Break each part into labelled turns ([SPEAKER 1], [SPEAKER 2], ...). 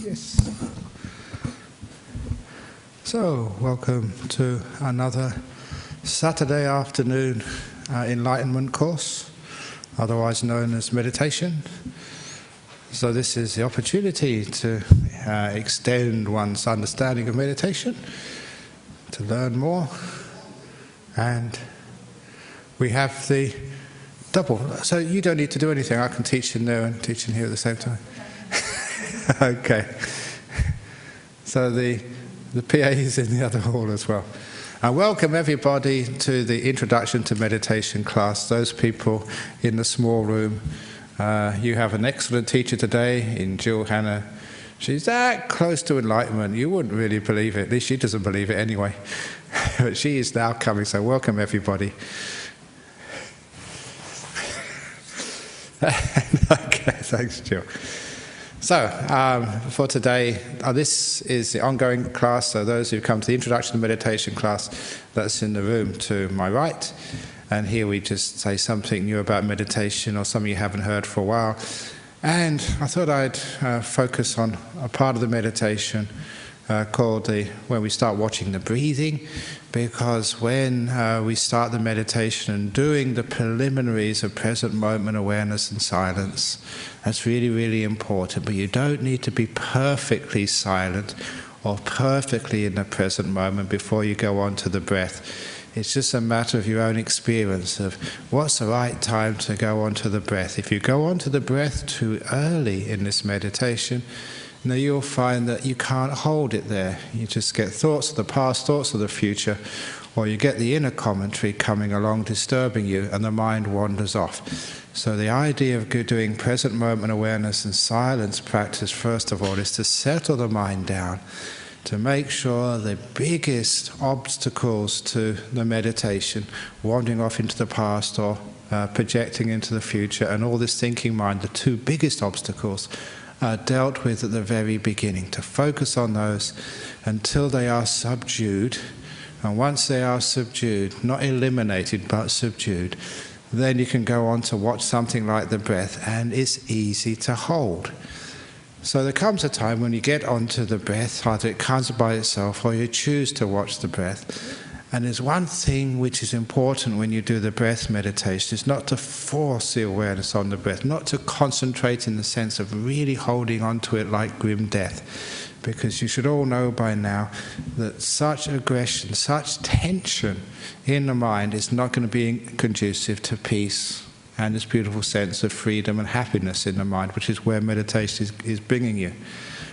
[SPEAKER 1] Yes. So, welcome to another Saturday afternoon enlightenment course, otherwise known as meditation. So this is the opportunity to extend one's understanding of meditation, to learn more, and we have the double. So you don't need to do anything. I can teach in there and teach in here at the same time. Okay. So the PA is in the other hall as well. I welcome everybody to the Introduction to Meditation class. Those people in the small room, you have an excellent teacher today in Jill Hannah. She's that close to enlightenment, you wouldn't really believe it. At least she doesn't believe it anyway. But she is now coming, so welcome everybody. Okay, thanks, Jill. So, for today, this is the ongoing class, so those who come to the Introduction to Meditation class, that's in the room to my right. And here we just say something new about meditation or something you haven't heard for a while. And I thought I'd focus on a part of the meditation called when we start watching the breathing, because when we start the meditation and doing the preliminaries of present moment awareness and silence, that's really, really important. But you don't need to be perfectly silent or perfectly in the present moment before you go on to the breath. It's just a matter of your own experience of what's the right time to go on to the breath. If you go on to the breath too early in this meditation, now you'll find that you can't hold it there. You just get thoughts of the past, thoughts of the future, or you get the inner commentary coming along disturbing you and the mind wanders off. So the idea of doing present moment awareness and silence practice, first of all, is to settle the mind down, to make sure the biggest obstacles to the meditation, wandering off into the past or projecting into the future, and all this thinking mind, the two biggest obstacles, are dealt with at the very beginning, to focus on those until they are subdued. And once they are subdued, not eliminated but subdued, then you can go on to watch something like the breath, and it's easy to hold. So there comes a time when you get onto the breath, either it comes by itself or you choose to watch the breath. And there's one thing which is important when you do the breath meditation, is not to force the awareness on the breath, not to concentrate in the sense of really holding onto it like grim death. Because you should all know by now that such aggression, such tension in the mind is not going to be conducive to peace and this beautiful sense of freedom and happiness in the mind, which is where meditation is bringing you.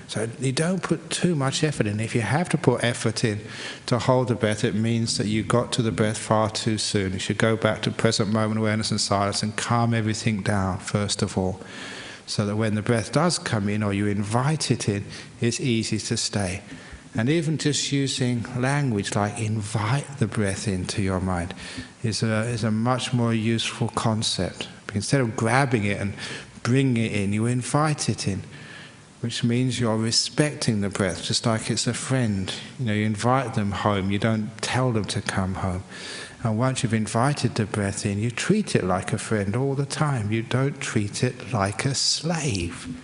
[SPEAKER 1] So you don't put too much effort in. If you have to put effort in to hold the breath, it means that you got to the breath far too soon. You should go back to present moment awareness and silence and calm everything down first of all, so that when the breath does come in or you invite it in, it's easy to stay. And even just using language like invite the breath into your mind is a much more useful concept. Instead of grabbing it and bringing it in, you invite it in, which means you're respecting the breath, just like it's a friend. You invite them home, you don't tell them to come home. And once you've invited the breath in, you treat it like a friend all the time. You don't treat it like a slave.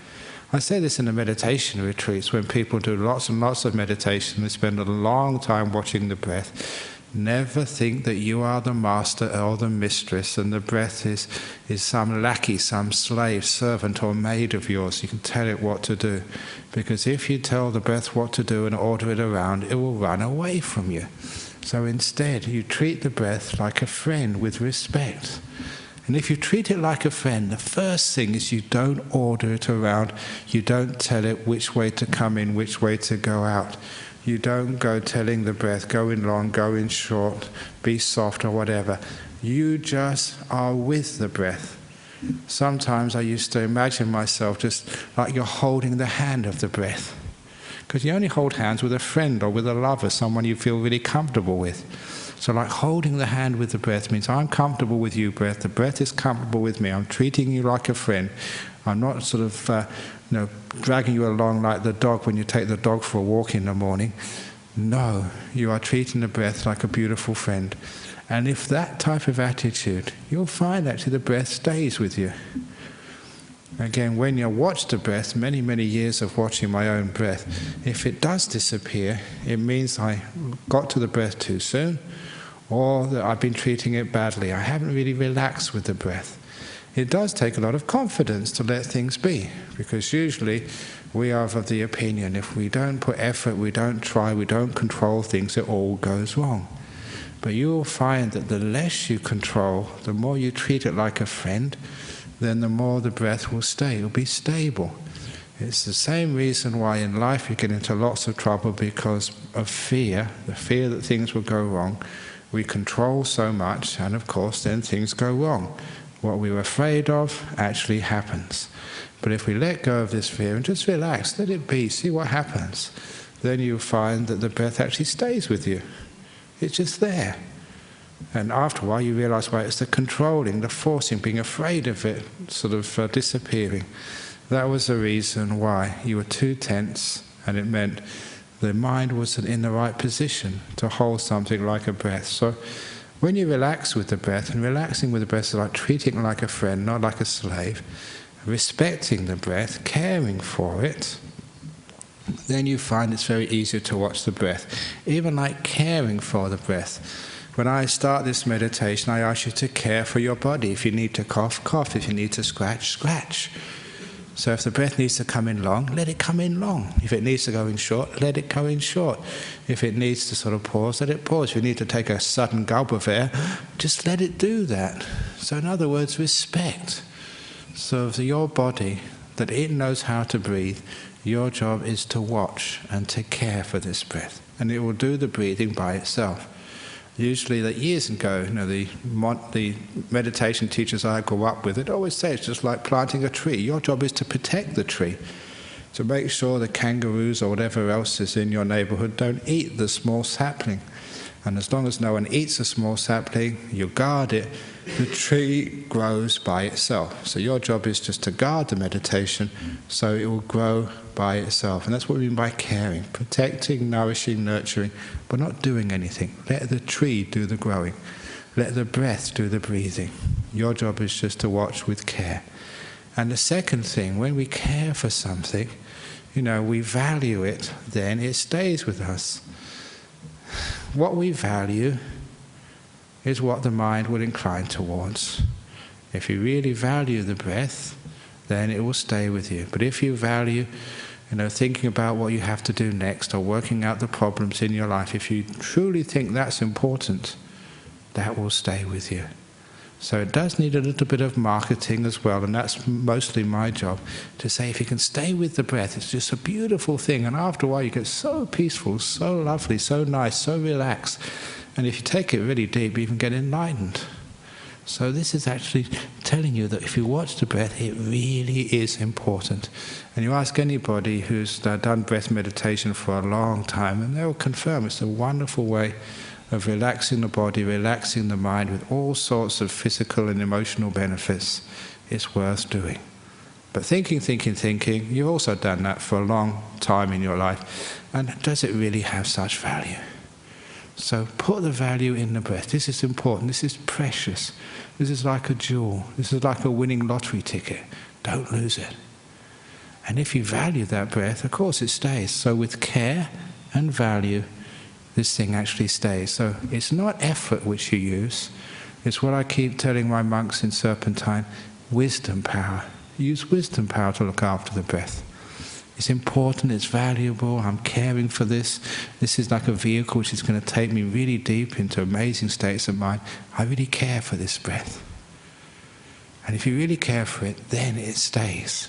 [SPEAKER 1] I say this in the meditation retreats, when people do lots and lots of meditation, they spend a long time watching the breath. Never think that you are the master or the mistress and the breath is some lackey, some slave, servant or maid of yours. You can tell it what to do. Because if you tell the breath what to do and order it around, it will run away from you. So instead, you treat the breath like a friend with respect. And if you treat it like a friend, the first thing is you don't order it around. You don't tell it which way to come in, which way to go out. You don't go telling the breath, go in long, go in short, be soft or whatever. You just are with the breath. Sometimes I used to imagine myself just like you're holding the hand of the breath. Because you only hold hands with a friend or with a lover, someone you feel really comfortable with. So like holding the hand with the breath means I'm comfortable with you, breath. The breath is comfortable with me. I'm treating you like a friend. I'm not sort of dragging you along like the dog when you take the dog for a walk in the morning. No, you are treating the breath like a beautiful friend. And if that type of attitude, you'll find actually the breath stays with you. Again, when you watch the breath, many, many years of watching my own breath, if it does disappear, it means I got to the breath too soon, or that I've been treating it badly. I haven't really relaxed with the breath. It does take a lot of confidence to let things be, because usually we are of the opinion if we don't put effort, we don't try, we don't control things, it all goes wrong. But you will find that the less you control, the more you treat it like a friend, then the more the breath will stay. It will be stable. It's the same reason why in life you get into lots of trouble, because of fear, the fear that things will go wrong. We control so much, and of course then things go wrong. What we were afraid of actually happens. But if we let go of this fear and just relax, let it be, see what happens, then you'll find that the breath actually stays with you. It's just there. And after a while you realize, well, it's the controlling, the forcing, being afraid of it sort of disappearing. That was the reason why you were too tense, and it meant the mind wasn't in the right position to hold something like a breath. So when you relax with the breath, and relaxing with the breath is like treating it like a friend, not like a slave, respecting the breath, caring for it, then you find it's very easy to watch the breath. Even like caring for the breath. When I start this meditation, I ask you to care for your body. If you need to cough, cough. If you need to scratch, scratch. So if the breath needs to come in long, let it come in long. If it needs to go in short, let it go in short. If it needs to sort of pause, let it pause. If you need to take a sudden gulp of air, just let it do that. So in other words, respect. So for your body, that it knows how to breathe, your job is to watch and to care for this breath. And it will do the breathing by itself. Usually, that years ago, the meditation teachers I grew up with, it always say it's just like planting a tree. Your job is to protect the tree, to make sure the kangaroos or whatever else is in your neighborhood don't eat the small sapling. And as long as no one eats a small sapling, you guard it, the tree grows by itself. So your job is just to guard the meditation so it will grow by itself. And that's what we mean by caring, protecting, nourishing, nurturing, but not doing anything. Let the tree do the growing. Let the breath do the breathing. Your job is just to watch with care. And the second thing, when we care for something, we value it, then it stays with us. What we value is what the mind will incline towards. If you really value the breath, then it will stay with you. But if you value, thinking about what you have to do next or working out the problems in your life, if you truly think that's important, that will stay with you. So it does need a little bit of marketing as well, and that's mostly my job, to say if you can stay with the breath, it's just a beautiful thing, and after a while you get so peaceful, so lovely, so nice, so relaxed, and if you take it really deep, you even get enlightened. So this is actually telling you that if you watch the breath, it really is important. And you ask anybody who's done breath meditation for a long time, and they'll confirm it's a wonderful way of relaxing the body, relaxing the mind with all sorts of physical and emotional benefits. It's worth doing. But thinking, you've also done that for a long time in your life. And does it really have such value? So put the value in the breath. This is important. This is precious. This is like a jewel. This is like a winning lottery ticket. Don't lose it. And if you value that breath, of course it stays. So with care and value, this thing actually stays. So it's not effort which you use. It's what I keep telling my monks in Serpentine, wisdom power. Use wisdom power to look after the breath. It's important, it's valuable, I'm caring for this. This is like a vehicle which is going to take me really deep into amazing states of mind. I really care for this breath. And if you really care for it, then it stays.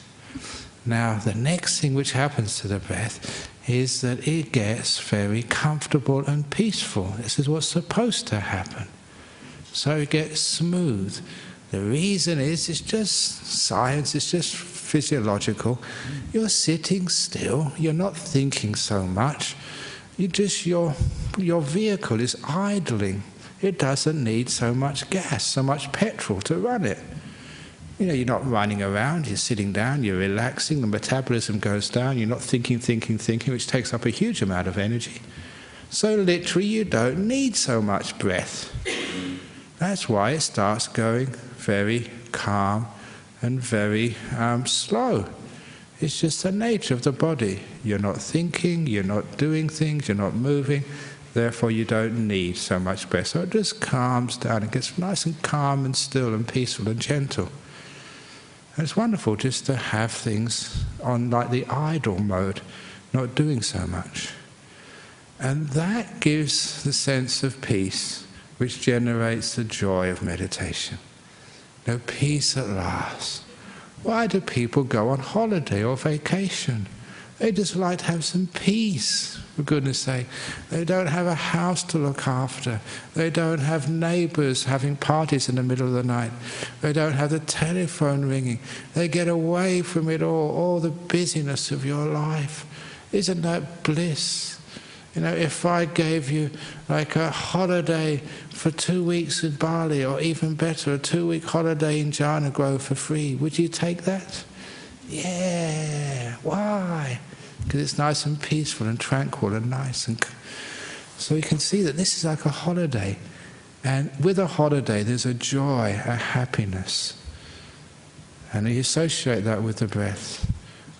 [SPEAKER 1] Now, the next thing which happens to the breath is that it gets very comfortable and peaceful. This is what's supposed to happen. So it gets smooth. The reason is, it's just science, it's just physiological. You're sitting still, you're not thinking so much. Your vehicle is idling. It doesn't need so much gas, so much petrol to run it. You're not running around, you're sitting down, you're relaxing, the metabolism goes down, you're not thinking, which takes up a huge amount of energy. So literally you don't need so much breath. That's why it starts going very calm and very slow. It's just the nature of the body. You're not thinking, you're not doing things, you're not moving, therefore you don't need so much breath. So it just calms down, it gets nice and calm and still and peaceful and gentle. And it's wonderful just to have things on like the idle mode, not doing so much. And that gives the sense of peace, which generates the joy of meditation. No peace at last. Why do people go on holiday or vacation? They just like to have some peace, for goodness sake. They don't have a house to look after. They don't have neighbours having parties in the middle of the night. They don't have the telephone ringing. They get away from it all the busyness of your life. Isn't that bliss? You know, if I gave you like a holiday for 2 weeks in Bali, or even better, a 2-week holiday in Jhana Grove for free, would you take that? Yeah. Why? Because it's nice and peaceful and tranquil and nice. And so you can see that this is like a holiday. And with a holiday, there's a joy, a happiness. And you associate that with the breath.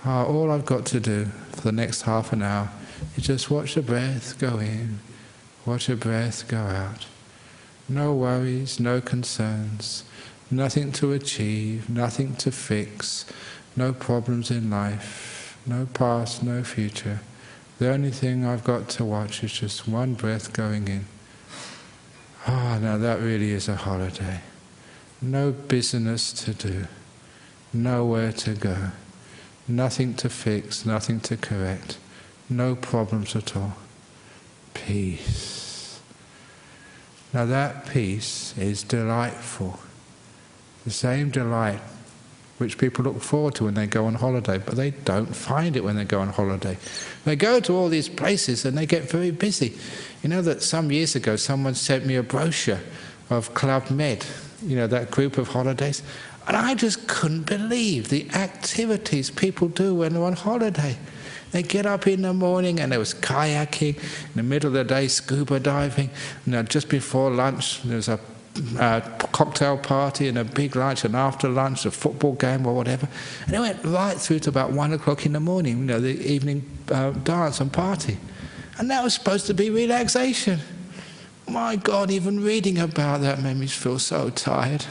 [SPEAKER 1] All I've got to do for the next half an hour is just watch the breath go in, watch the breath go out. No worries, no concerns, nothing to achieve, nothing to fix, no problems in life, no past, no future. The only thing I've got to watch is just one breath going in. Now that really is a holiday. No business to do, nowhere to go, nothing to fix, nothing to correct. No problems at all. Peace. Now that peace is delightful. The same delight which people look forward to when they go on holiday, but they don't find it when they go on holiday. They go to all these places and they get very busy. You know that some years ago someone sent me a brochure of Club Med, you know, that group of holidays, and I just couldn't believe the activities people do when they're on holiday. They get up in the morning and there was kayaking, in the middle of the day scuba diving, just before lunch there was a cocktail party and a big lunch, and after lunch a football game or whatever. And it went right through to about 1 o'clock in the morning, the evening dance and party. And that was supposed to be relaxation. My God, even reading about that made me feel so tired.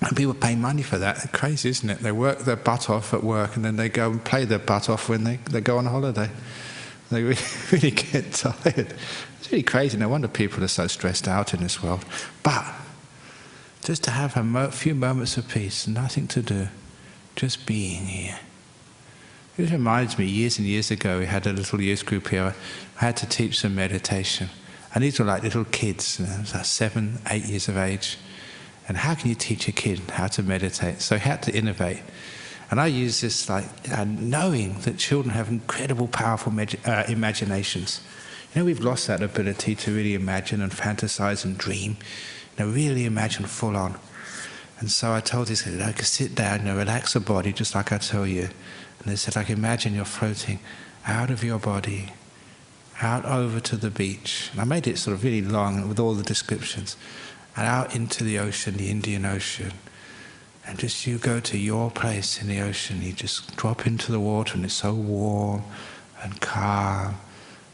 [SPEAKER 1] And people pay money for that. It's crazy, isn't it? They work their butt off at work and then they go and play their butt off when they go on holiday. They really get tired. It's really crazy. No wonder people are so stressed out in this world. But just to have a few moments of peace, nothing to do, just being here. It reminds me, years and years ago, we had a little youth group here. I had to teach them meditation. And these were like little kids, like 7, 8 years of age. And how can you teach a kid how to meditate? So I had to innovate. And I use this knowing that children have incredible, powerful imaginations. You know, we've lost that ability to really imagine and fantasize and dream. Really imagine full on. And so I told these kids, I could sit down, relax the body, just like I tell you. And they said, imagine you're floating out of your body, out over to the beach. And I made it sort of really long with all the descriptions. And out into the ocean, the Indian Ocean. And just you go to your place in the ocean, you just drop into the water and it's so warm and calm.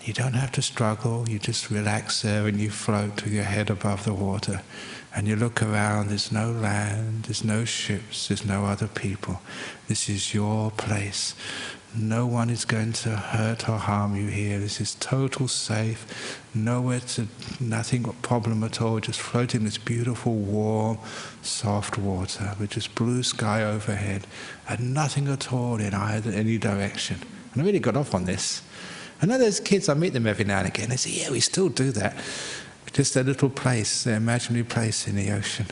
[SPEAKER 1] You don't have to struggle, you just relax there and you float with your head above the water. And you look around, there's no land, there's no ships, there's no other people. This is your place. No one is going to hurt or harm you here. This is total safe. Nothing problem at all. Just floating in this beautiful, warm, soft water with just blue sky overhead and nothing at all in any direction. And I really got off on this. I know there's kids, I meet them every now and again. They say, yeah, we still do that. Just a little place, their imaginary place in the ocean.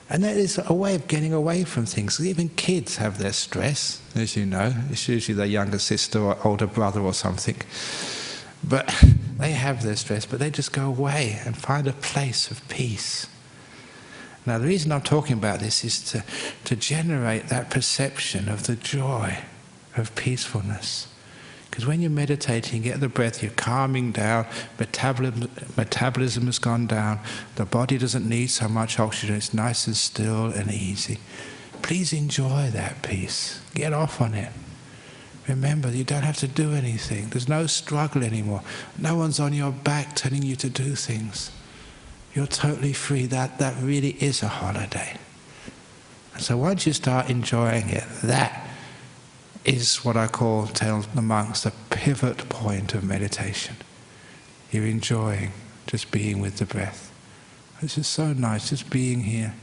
[SPEAKER 1] And that is a way of getting away from things. Even kids have their stress, as you know. It's usually their younger sister or older brother or something. But they have their stress, but they just go away and find a place of peace. Now, the reason I'm talking about this is to generate that perception of the joy of peacefulness. Because when you're meditating, you get the breath, you're calming down, metabolism has gone down, the body doesn't need so much oxygen, it's nice and still and easy. please enjoy that peace. Get off on it. Remember, you don't have to do anything. There's no struggle anymore. No one's on your back telling you to do things. You're totally free. That really is a holiday. And so once you start enjoying it, that is what I tell the monks, the pivot point of meditation. You're enjoying just being with the breath. It's just so nice, just being here.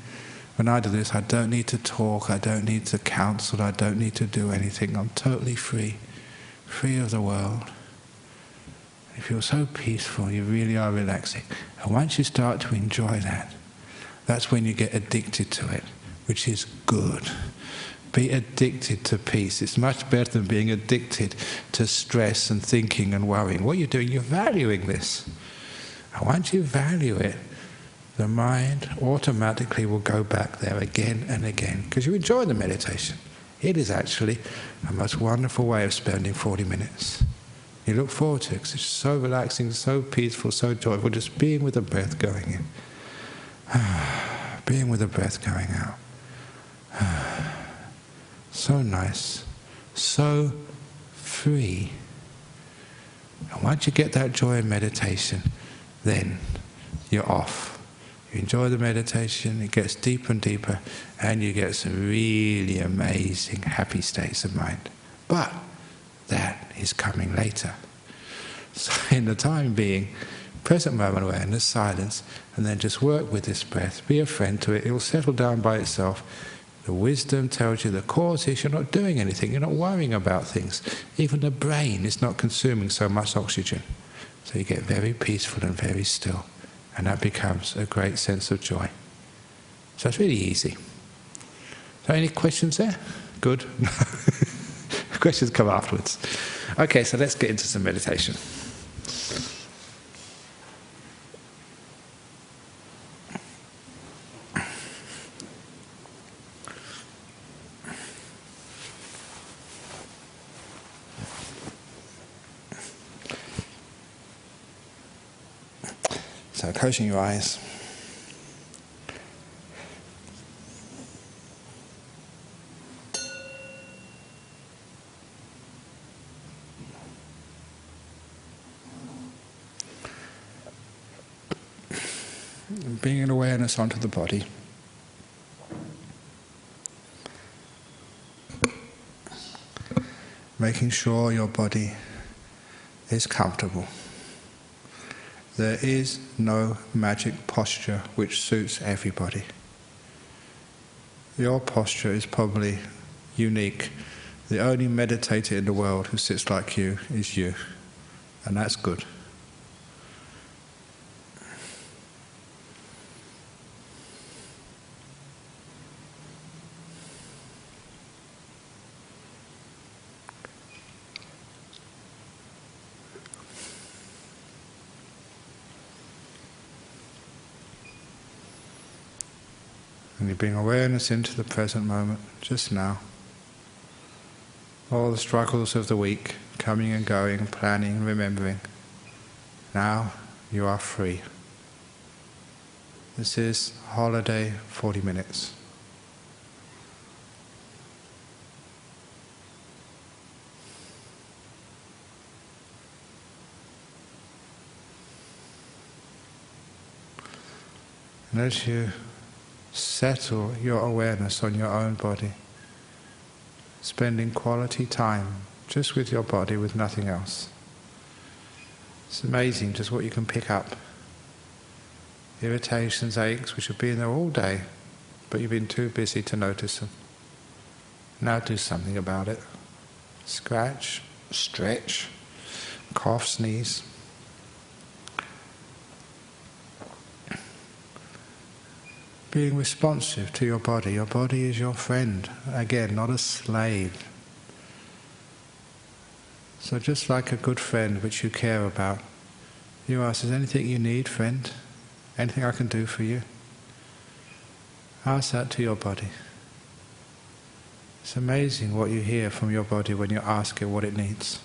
[SPEAKER 1] When I do this, I don't need to talk, I don't need to counsel, I don't need to do anything. I'm totally free, free of the world. You feel so peaceful, you really are relaxing. And once you start to enjoy that, that's when you get addicted to it, which is good. Be addicted to peace. It's much better than being addicted to stress and thinking and worrying. What you're doing, you're valuing this. And once you value it, the mind automatically will go back there again and again, because you enjoy the meditation. It is actually a most wonderful way of spending 40 minutes. You look forward to it, because it's so relaxing, so peaceful, so joyful, just being with the breath going in. Being with the breath going out. So nice, so free. And once you get that joy in meditation, then you're off. You enjoy the meditation, it gets deeper and deeper, and you get some really amazing, happy states of mind. But that is coming later. So in the time being, present moment awareness, silence, and then just work with this breath. Be a friend to it, it will settle down by itself. The wisdom tells you the cause is you're not doing anything, you're not worrying about things. Even the brain is not consuming so much oxygen. So you get very peaceful and very still. And that becomes a great sense of joy. So it's really easy. So any questions there? Good. Questions come afterwards. Okay, so let's get into some meditation. So closing your eyes. And bringing an awareness onto the body. Making sure your body is comfortable. There is no magic posture which suits everybody. Your posture is probably unique. The only meditator in the world who sits like you is you, and that's good. And you bring awareness into the present moment, just now. All the struggles of the week, coming and going, planning, remembering. Now you are free. This is holiday 40 minutes. And as you settle your awareness on your own body, spending quality time just with your body, with nothing else. It's amazing just what you can pick up. Irritations, aches, which have been there all day, but you've been too busy to notice them. Now do something about it. Scratch, stretch, cough, sneeze. Being responsive to your body. Your body is your friend. Again, not a slave. So just like a good friend which you care about, you ask, is there anything you need, friend? Anything I can do for you? Ask that to your body. It's amazing what you hear from your body when you ask it what it needs.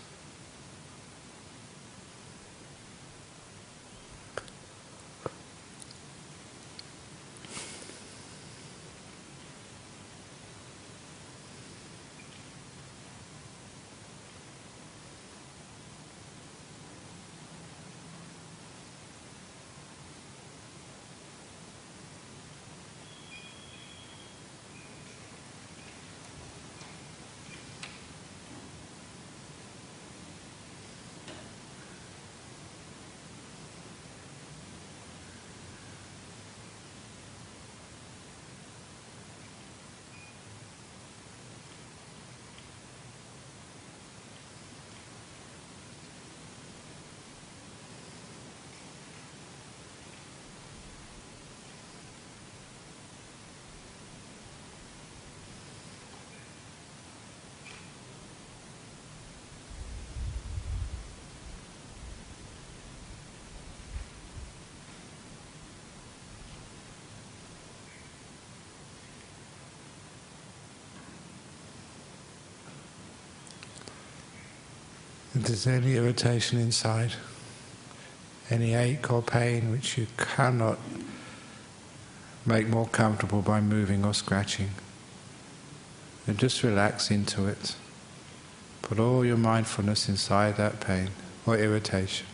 [SPEAKER 1] If there's any irritation inside, any ache or pain which you cannot make more comfortable by moving or scratching, then just relax into it. Put all your mindfulness inside that pain or irritation.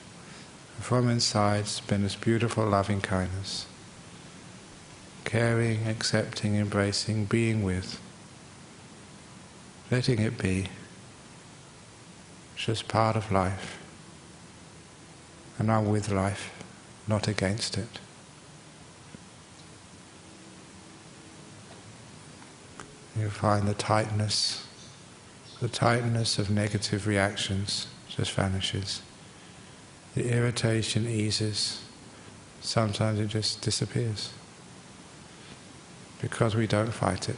[SPEAKER 1] And from inside, spin this beautiful loving kindness. Caring, accepting, embracing, being with. Letting it be. It's just part of life. And I'm with life, not against it. You find the tightness of negative reactions just vanishes. The irritation eases. Sometimes it just disappears. Because we don't fight it.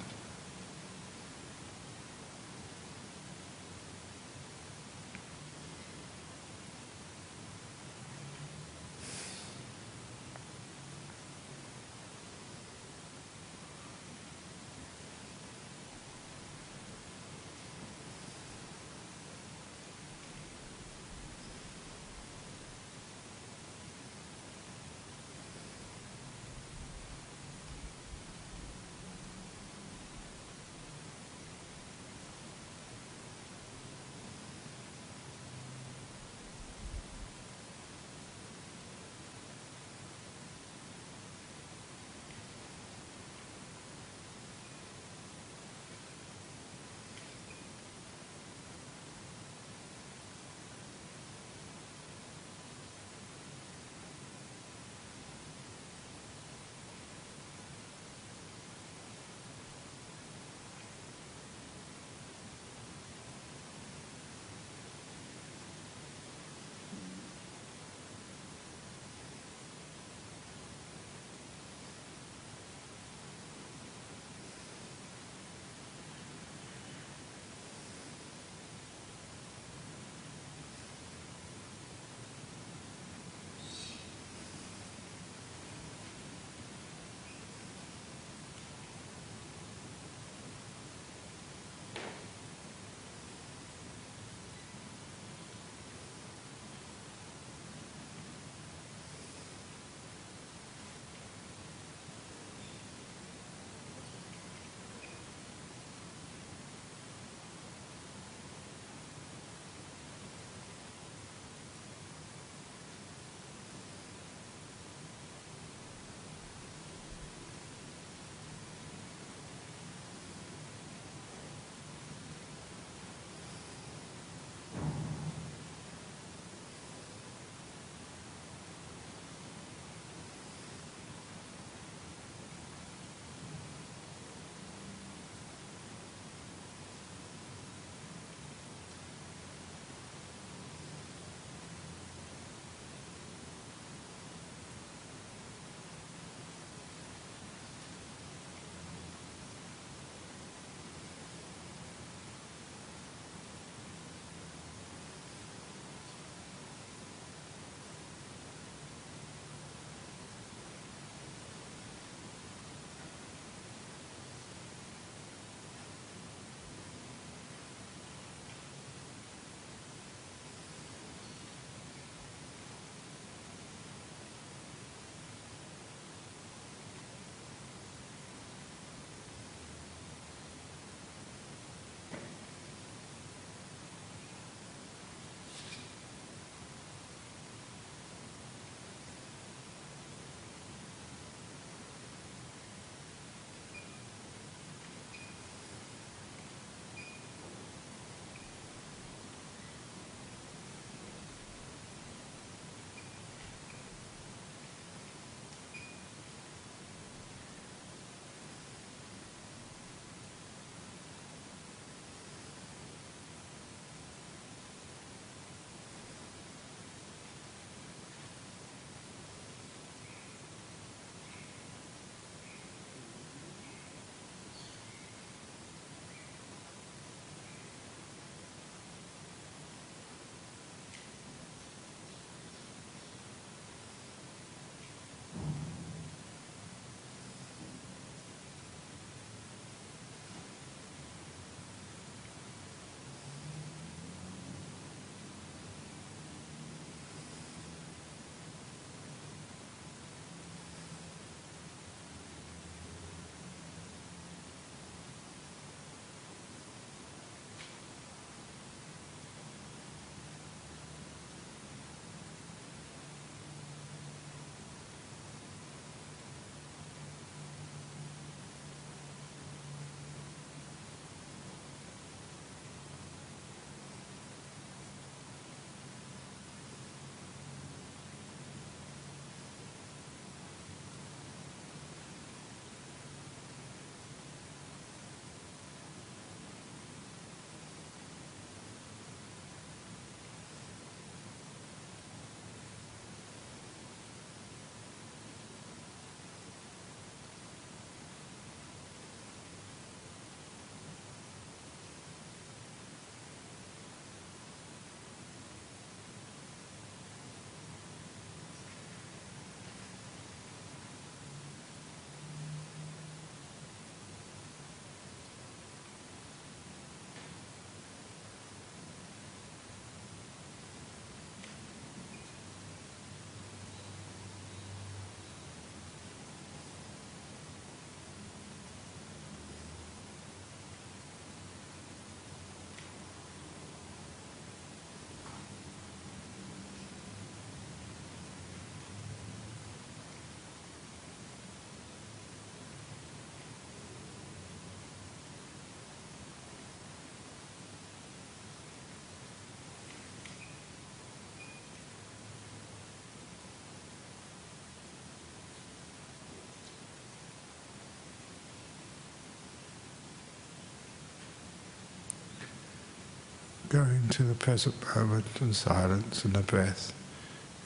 [SPEAKER 1] go into the present moment and silence and the breath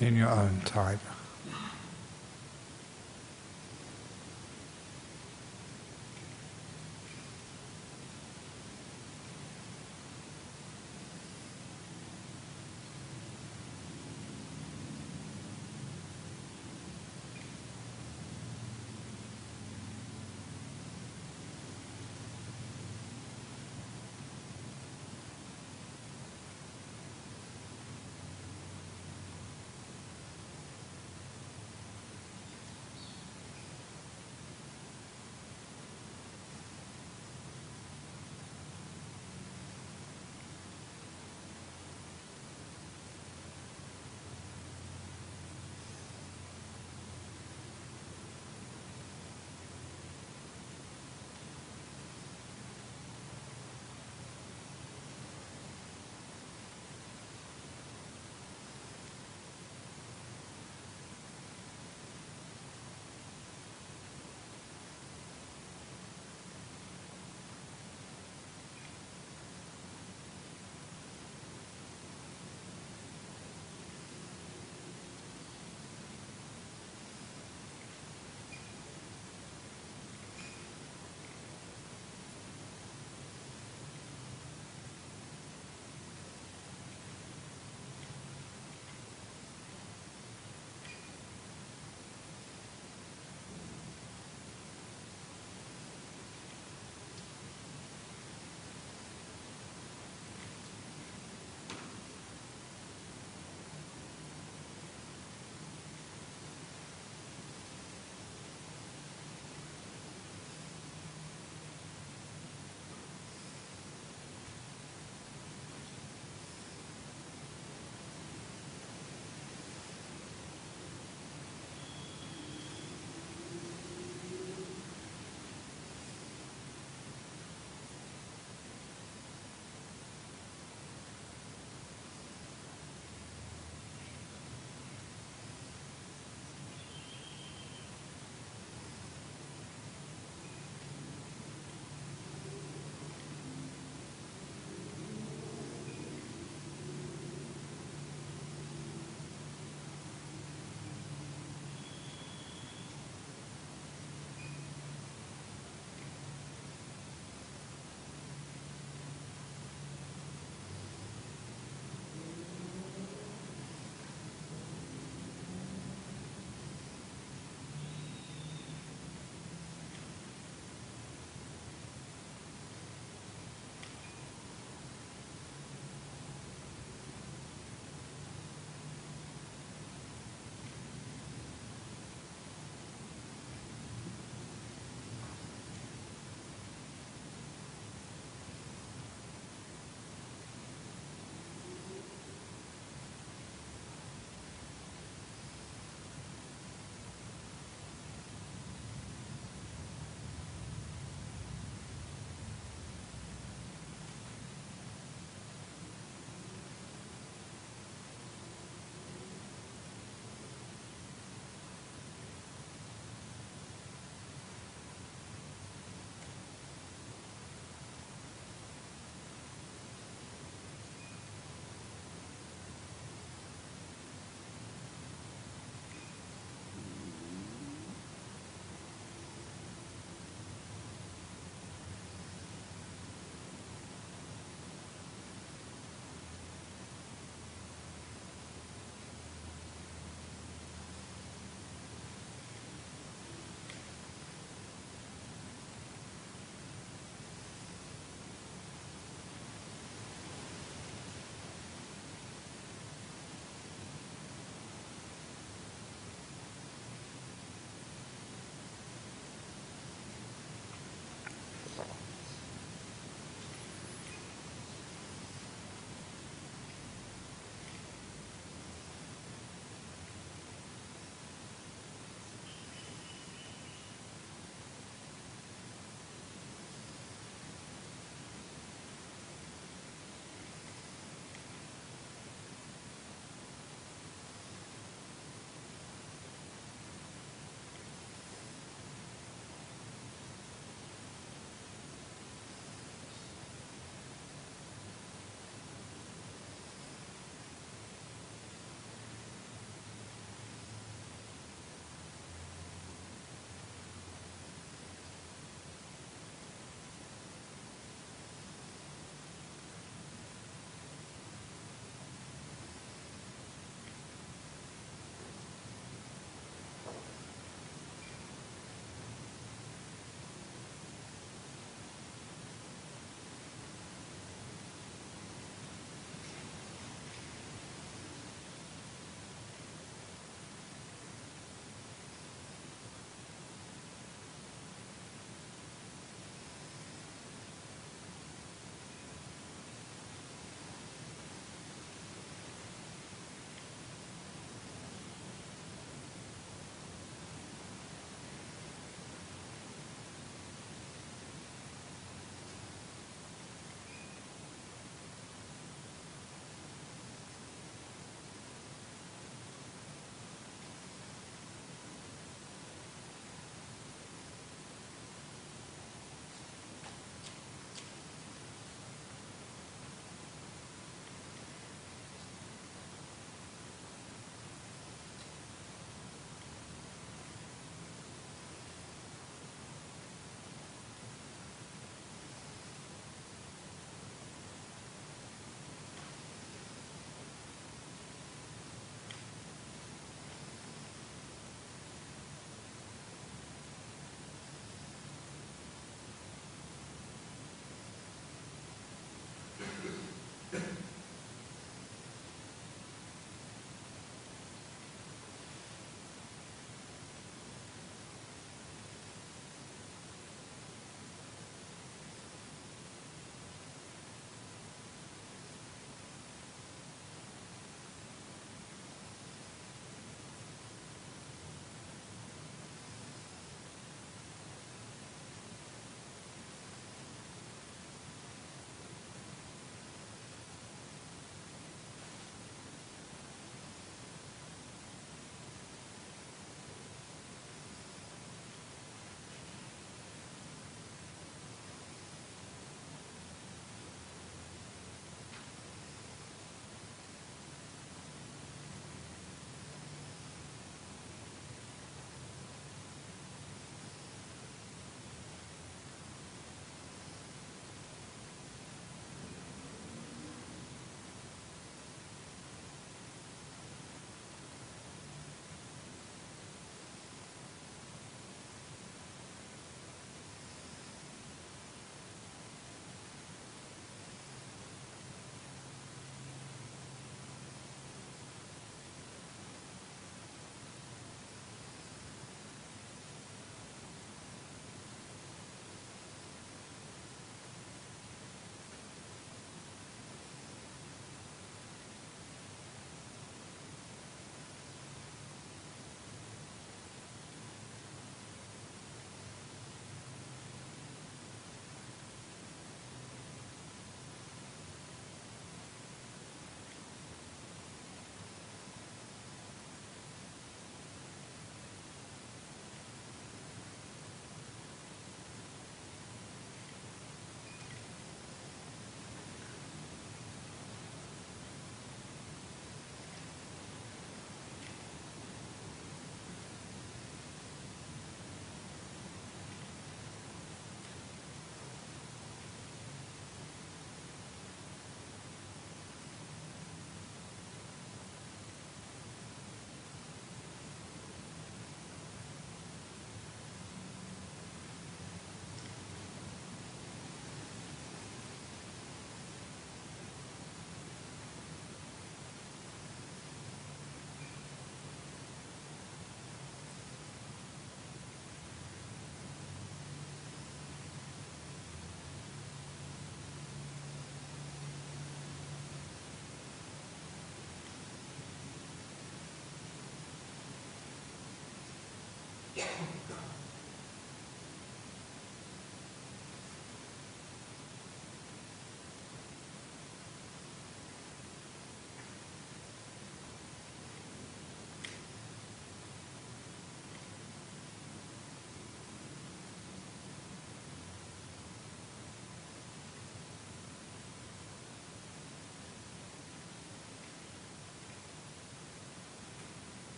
[SPEAKER 1] in your own time.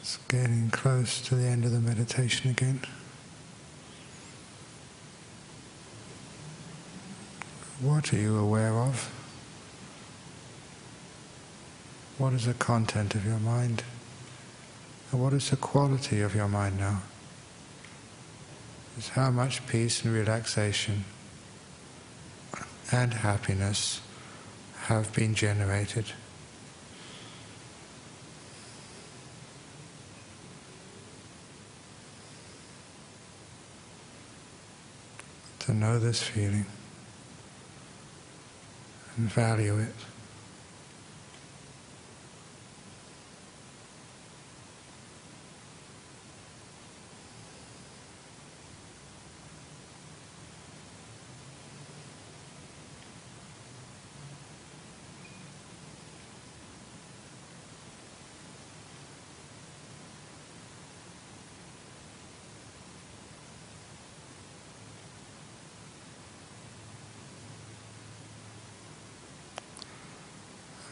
[SPEAKER 1] It's getting close to the end of the meditation again. What are you aware of? What is the content of your mind? And what is the quality of your mind now? It's how much peace and relaxation and happiness have been generated. To know this feeling and value it.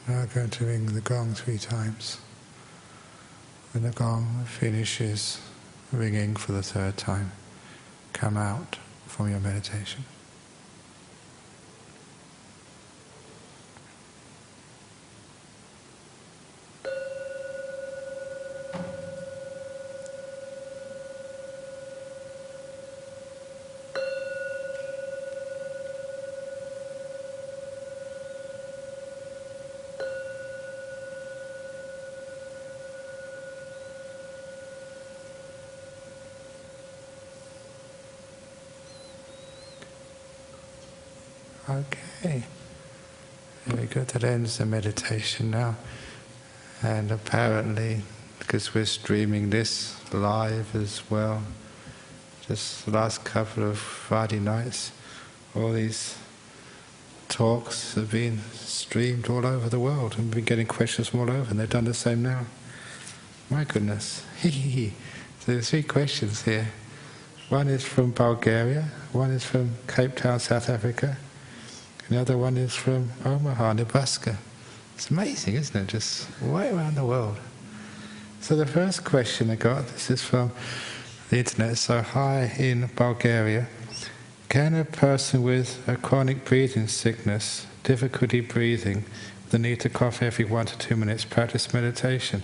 [SPEAKER 1] Now I'm going to ring the gong 3 times. When the gong finishes ringing for the 3rd time, come out from your meditation. Okay, very good. That ends the meditation now. And apparently, because we're streaming this live as well, just the last couple of Friday nights, all these talks have been streamed all over the world, and we've been getting questions from all over, and they've done the same now. My goodness. So there's 3 questions here. One is from Bulgaria, one is from Cape Town, South Africa, and the other one is from Omaha, Nebraska. It's amazing, isn't it? Just way around the world. So the first question I got, this is from the internet. So, hi, in Bulgaria, can a person with a chronic breathing sickness, difficulty breathing, the need to cough every 1 to 2 minutes, practice meditation?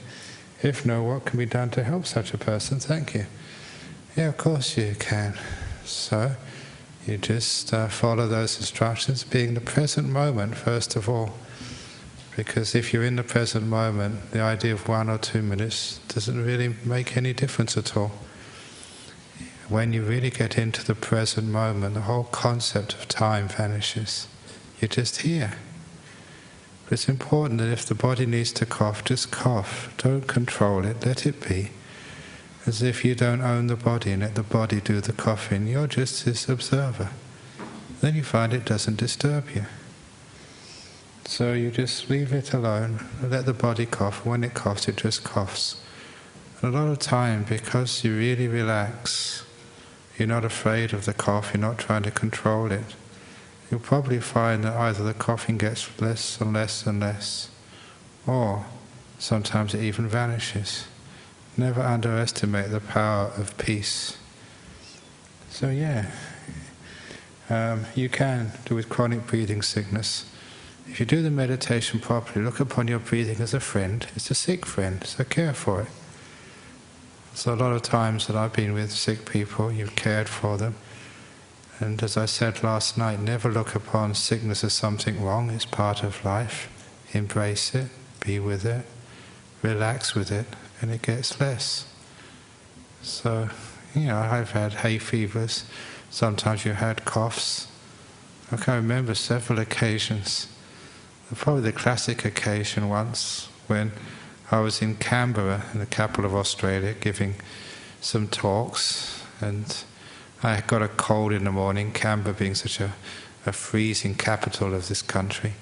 [SPEAKER 1] If no, what can be done to help such a person? Thank you. Yeah, of course you can. So, you just follow those instructions, being the present moment first of all. Because if you're in the present moment, the idea of 1 or 2 minutes doesn't really make any difference at all. When you really get into the present moment, the whole concept of time vanishes. You're just here. But it's important that if the body needs to cough, just cough. Don't control it, let it be. As if you don't own the body and let the body do the coughing. You're just this observer. Then you find it doesn't disturb you. So you just leave it alone, let the body cough. When it coughs, it just coughs. And a lot of time, because you really relax, you're not afraid of the cough, you're not trying to control it, you'll probably find that either the coughing gets less and less and less, or sometimes it even vanishes. Never underestimate the power of peace. So yeah, you can do with chronic breathing sickness. If you do the meditation properly, look upon your breathing as a friend. It's a sick friend, so care for it. So a lot of times that I've been with sick people, you've cared for them. And as I said last night, never look upon sickness as something wrong. It's part of life. Embrace it, be with it, relax with it, and it gets less. So, I've had hay fevers. Sometimes you had coughs. I can remember several occasions. Probably the classic occasion once when I was in Canberra, in the capital of Australia, giving some talks, and I got a cold in the morning, Canberra being such a freezing capital of this country.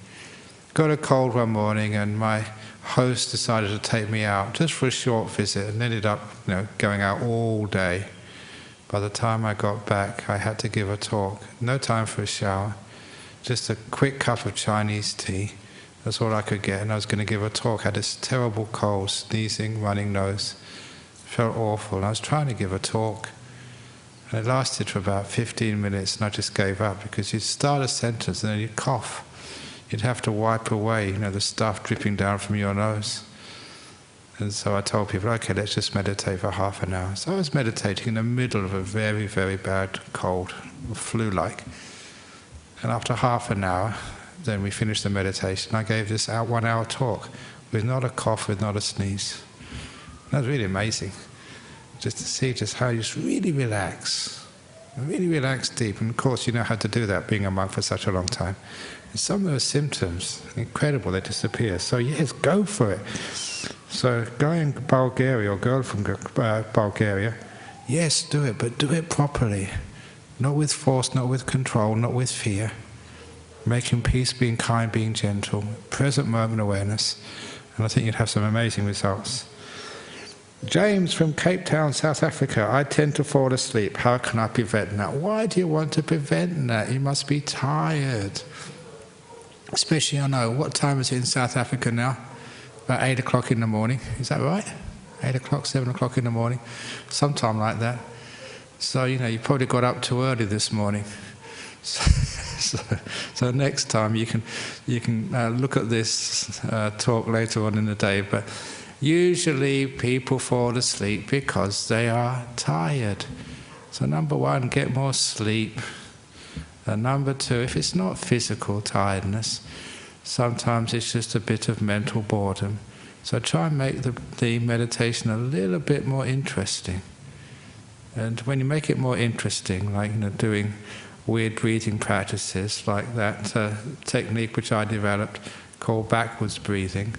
[SPEAKER 1] Got a cold one morning, and my host decided to take me out just for a short visit, and ended up going out all day. By the time I got back, I had to give a talk. No time for a shower. Just a quick cup of Chinese tea. That's all I could get, and I was going to give a talk. I had this terrible cold, sneezing, running nose. felt awful. I was trying to give a talk, and it lasted for about 15 minutes, and I just gave up, because you'd start a sentence and then you'd cough. You'd have to wipe away, the stuff dripping down from your nose. And so I told people, okay, let's just meditate for half an hour. So I was meditating in the middle of a very, very bad cold, flu-like. And after half an hour, then we finished the meditation. I gave this 1 hour talk with not a cough, with not a sneeze. That was really amazing. Just to see just how you just really relax deep. And of course, you know how to do that, being a monk for such a long time. And some of those symptoms, incredible, they disappear. So yes, go for it. So going to Bulgaria, or girl from Bulgaria, yes, do it, but do it properly. Not with force, not with control, not with fear. Making peace, being kind, being gentle, present moment awareness. And I think you'd have some amazing results. James from Cape Town, South Africa. I tend to fall asleep. How can I prevent that? Why do you want to prevent that? You must be tired. Especially, I know, what time is it in South Africa now? About 8 o'clock in the morning. Is that right? 8 o'clock, 7 o'clock in the morning? Sometime like that. So, you probably got up too early this morning. So next time you can look at this talk later on in the day. But usually people fall asleep because they are tired. So number one, get more sleep. And number two, if it's not physical tiredness, sometimes it's just a bit of mental boredom. So try and make the meditation a little bit more interesting. And when you make it more interesting, like doing weird breathing practices, like that technique which I developed called backwards breathing,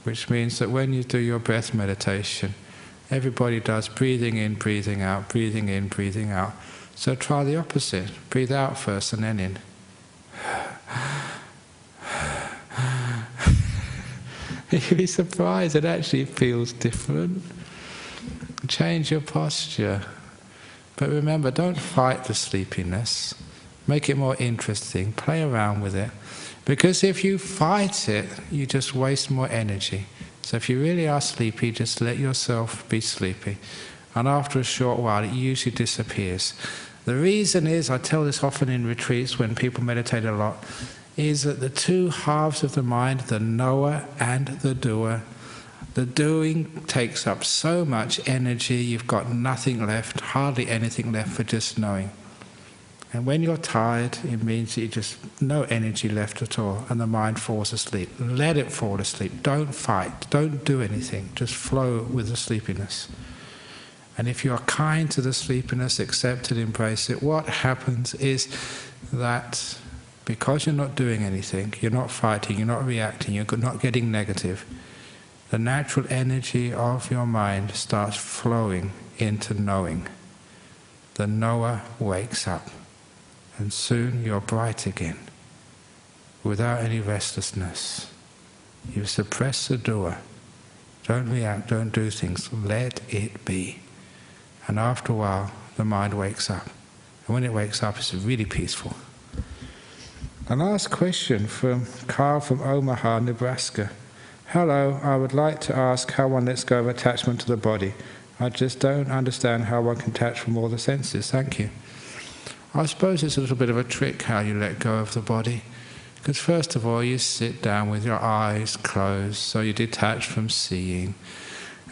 [SPEAKER 1] which means that when you do your breath meditation, everybody does breathing in, breathing out, breathing in, breathing out. So try the opposite. Breathe out first and then in. You'll be surprised, it actually feels different. Change your posture. But remember, don't fight the sleepiness. Make it more interesting. Play around with it. Because if you fight it, you just waste more energy. So if you really are sleepy, just let yourself be sleepy. And after a short while, it usually disappears. The reason is, I tell this often in retreats when people meditate a lot, is that the two halves of the mind, the knower and the doer, the doing takes up so much energy, you've got nothing left, hardly anything left for just knowing. And when you're tired, it means that you just no energy left at all, and the mind falls asleep. Let it fall asleep. Don't fight. Don't do anything. Just flow with the sleepiness. And if you are kind to the sleepiness, accept it, embrace it, what happens is that because you're not doing anything, you're not fighting, you're not reacting, you're not getting negative, the natural energy of your mind starts flowing into knowing. The knower wakes up, and soon you're bright again, without any restlessness. You suppress the doer. Don't react, don't do things, let it be. And after a while, the mind wakes up. And when it wakes up, it's really peaceful. A last question from Carl from Omaha, Nebraska. Hello, I would like to ask how one lets go of attachment to the body. I just don't understand how one can detach from all the senses. Thank you. I suppose it's a little bit of a trick how you let go of the body. Because first of all, you sit down with your eyes closed, so you detach from seeing.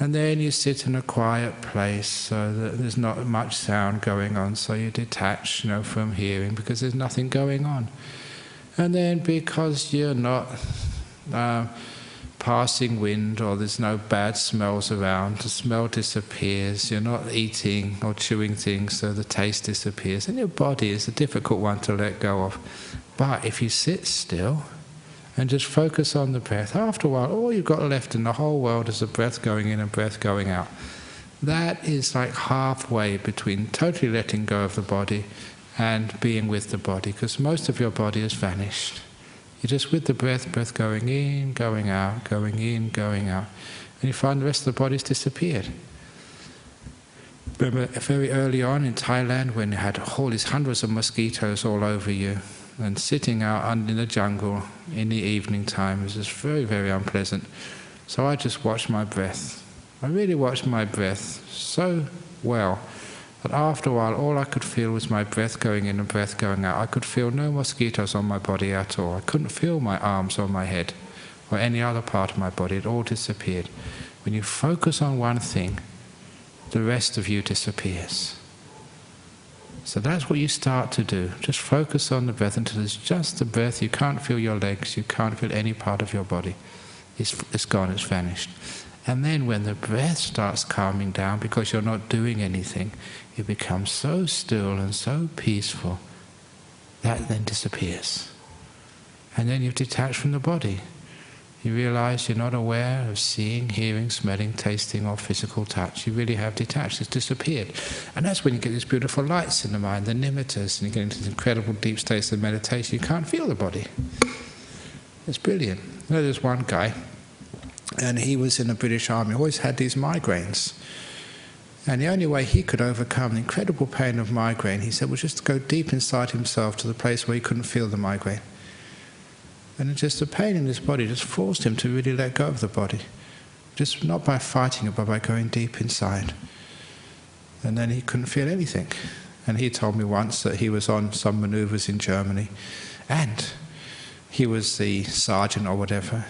[SPEAKER 1] And then you sit in a quiet place so that there's not much sound going on, so you detach, from hearing because there's nothing going on. And then because you're not passing wind or there's no bad smells around, the smell disappears, you're not eating or chewing things, so the taste disappears. And your body is a difficult one to let go of. But if you sit still and just focus on the breath, after a while, all you've got left in the whole world is the breath going in and breath going out. That is like halfway between totally letting go of the body and being with the body, because most of your body has vanished. You're just with the breath, breath going in, going out, going in, going out. And you find the rest of the body's disappeared. Remember very early on in Thailand when you had all these hundreds of mosquitoes all over you, and sitting out in the jungle in the evening time was just very, very unpleasant. So I just watched my breath. I really watched my breath so well that after a while all I could feel was my breath going in and breath going out. I could feel no mosquitoes on my body at all. I couldn't feel my arms or my head or any other part of my body. It all disappeared. When you focus on one thing, the rest of you disappears. So that's what you start to do. Just focus on the breath until it's just the breath. You can't feel your legs, you can't feel any part of your body. It's gone, it's vanished. And then when the breath starts calming down, because you're not doing anything, it becomes so still and so peaceful, that then disappears. And then you've detached from the body. You realize you're not aware of seeing, hearing, smelling, tasting or physical touch. You really have detached, it's disappeared. And that's when you get these beautiful lights in the mind, the nimittas, and you get into these incredible deep states of meditation. You can't feel the body. It's brilliant. You know, there's one guy, and he was in the British Army, always had these migraines. And the only way he could overcome the incredible pain of migraine, he said, was just to go deep inside himself to the place where he couldn't feel the migraine. And just the pain in his body just forced him to really let go of the body. Just not by fighting it, but by going deep inside. And then he couldn't feel anything. And he told me once that he was on some manoeuvres in Germany, and he was the sergeant or whatever,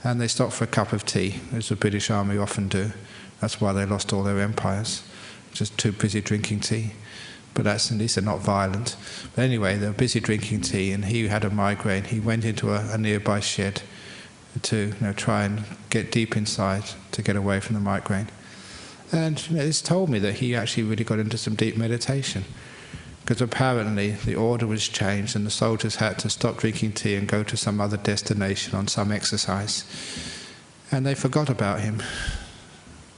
[SPEAKER 1] and they stopped for a cup of tea, as the British Army often do. That's why they lost all their empires, just too busy drinking tea. But that's, at least they're not violent. But anyway, they were busy drinking tea, and he had a migraine. He went into a nearby shed to try and get deep inside to get away from the migraine. And this told me that he actually really got into some deep meditation, because apparently the order was changed and the soldiers had to stop drinking tea and go to some other destination on some exercise. And they forgot about him.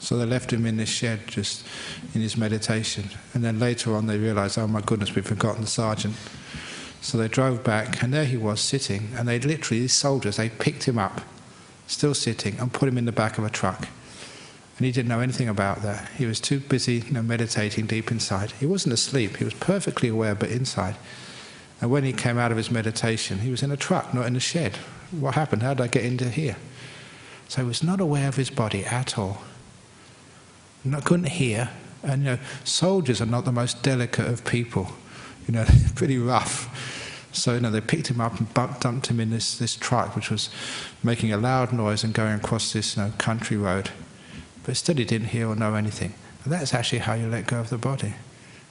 [SPEAKER 1] So they left him in this shed, just in his meditation. And then later on they realized, oh my goodness, we've forgotten the sergeant. So they drove back, and there he was sitting, and they literally, these soldiers, they picked him up, still sitting, and put him in the back of a truck. And he didn't know anything about that. He was too busy meditating deep inside. He wasn't asleep, he was perfectly aware, but inside. And when he came out of his meditation, he was in a truck, not in a shed. What happened? How did I get into here? So he was not aware of his body at all. Couldn't hear. And soldiers are not the most delicate of people. They're pretty rough. So they picked him up and dumped him in this truck, which was making a loud noise and going across this country road. But still he didn't hear or know anything. And that's actually how you let go of the body.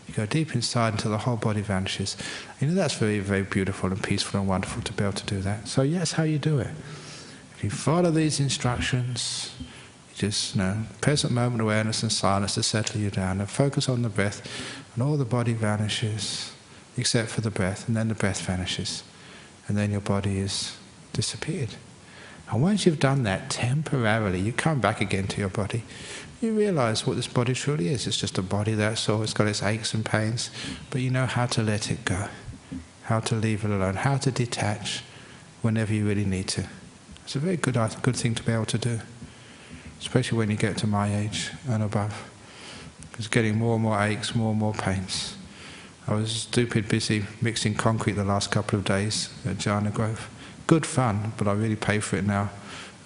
[SPEAKER 1] You go deep inside until the whole body vanishes. That's very, very beautiful and peaceful and wonderful to be able to do that. So that's how you do it. If you follow these instructions, just present moment awareness and silence to settle you down, and focus on the breath, and all the body vanishes except for the breath, and then the breath vanishes, and then your body is disappeared. And once you've done that temporarily, you come back again to your body. You realize what this body truly is. It's just a body, that's all. It's got its aches and pains, but you know how to let it go, how to leave it alone, how to detach whenever you really need to. It's a very good thing to be able to do, especially when you get to my age and above. It's getting more and more aches, more and more pains. I was stupid busy mixing concrete the last couple of days at Jhana Grove. Good fun, but I really pay for it now.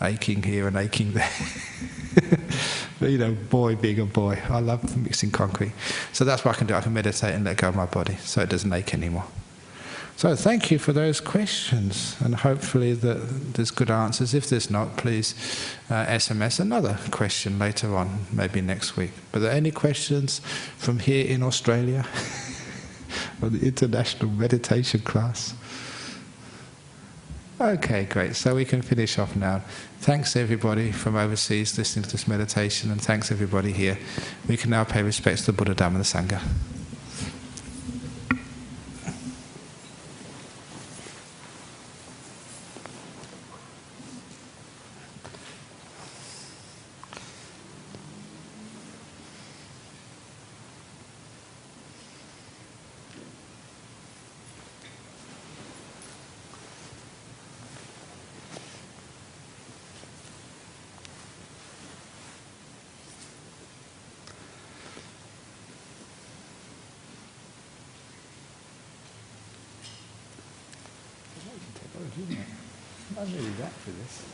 [SPEAKER 1] Aching here and aching there. But boy being a boy, I love mixing concrete. So that's what I can do. I can meditate and let go of my body so it doesn't ache anymore. So thank you for those questions, and hopefully there's good answers. If there's not, please SMS another question later on, maybe next week. But are there any questions from here in Australia on the international meditation class? Okay, great. So we can finish off now. Thanks everybody from overseas listening to this meditation, and thanks everybody here. We can now pay respects to the Buddha, Dhamma and the Sangha. I'm really that for this.